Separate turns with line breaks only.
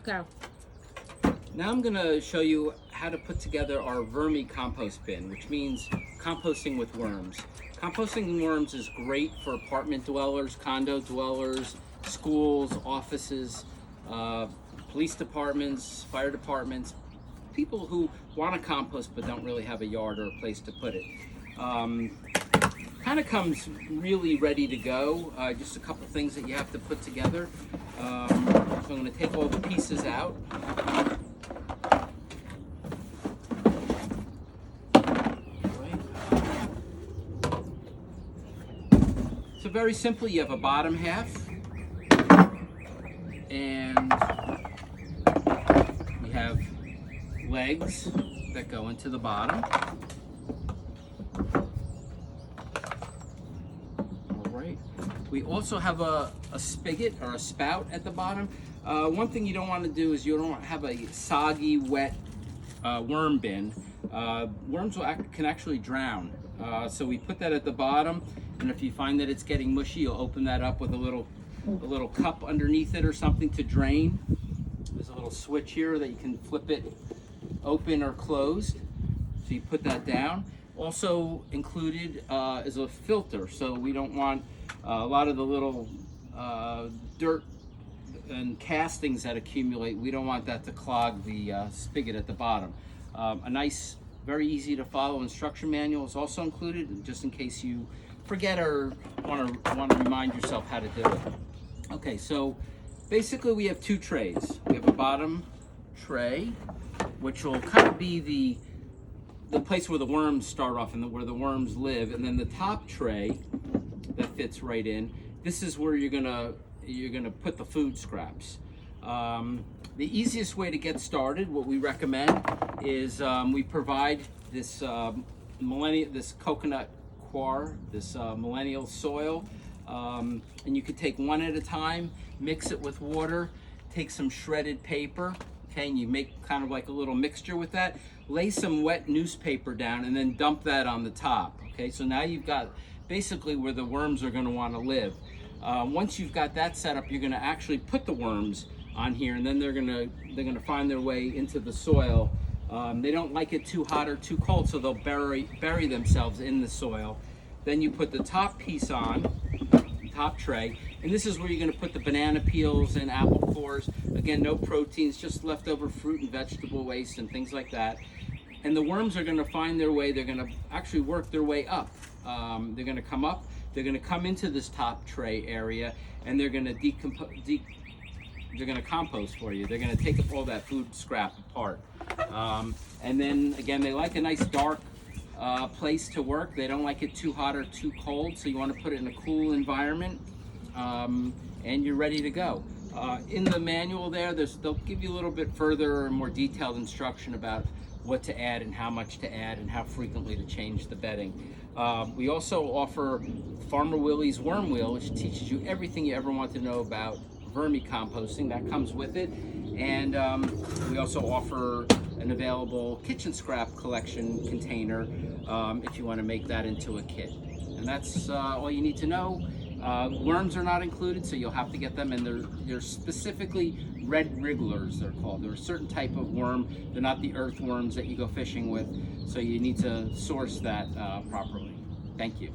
Go.
Now I'm going to show you how to put together our vermicompost bin, which means composting with worms. Composting worms is great for apartment dwellers, condo dwellers, schools, offices, police departments, fire departments, people who want to compost but don't really have a yard or a place to put it. Kind of comes really ready to go. Just a couple things that you have to put together. So I'm going to take all the pieces out. So very simply, you have a bottom half, and we have legs that go into the bottom. All right. We also have a spigot or a spout at the bottom. One thing you don't want to do is you don't want to have a soggy, wet worm bin. Worms can actually drown. So we put that at the bottom, and if you find that it's getting mushy, you'll open that up with a little cup underneath it or something to drain. There's a little switch here that you can flip it open or closed. So you put that down. Also included is a filter, so we don't want a lot of the little dirt and castings that accumulate. We don't want that to clog the spigot at the bottom. A nice, very easy to follow instruction manual is also included, just in case you forget or want to remind yourself how to do it. Okay, so basically we have two trays. We have a bottom tray, which will kind of be the place where the worms start off and where the worms live, and then the top tray that fits right in. This is where you're gonna put the food scraps. The easiest way to get started, what we recommend, is we provide this coconut coir, this millennial soil, and you could take one at a time, mix it with water, take some shredded paper, okay, and you make kind of like a little mixture with that, lay some wet newspaper down, and then dump that on the top. Okay, so now you've got basically where the worms are going to want to live. Once you've got that set up, you're going to actually put the worms on here, and then they're gonna find their way into the soil. They don't like it too hot or too cold, so they'll bury themselves in the soil. Then you put the top piece on, top tray, and this is where you're gonna put the banana peels and apple cores. Again, no proteins, just leftover fruit and vegetable waste and things like that. And the worms are gonna find their way. They're gonna actually work their way up. They're gonna come up. They're gonna come into this top tray area, and they're gonna they're going to compost for you. They're going to take up all that food scrap apart. And then again, they like a nice dark place to work. They don't like it too hot or too cold, so you want to put it in a cool environment, and you're ready to go. In the manual they'll give you a little bit further and more detailed instruction about what to add and how much to add and how frequently to change the bedding. We also offer Farmer Willie's Worm Wheel, which teaches you everything you ever want to know about vermicomposting. That comes with it. And we also offer an available kitchen scrap collection container if you want to make that into a kit. And that's all you need to know. Worms are not included, so you'll have to get them, and they're specifically red wrigglers, they're called. They're a certain type of worm. They're not the earthworms that you go fishing with, so you need to source that properly. Thank you.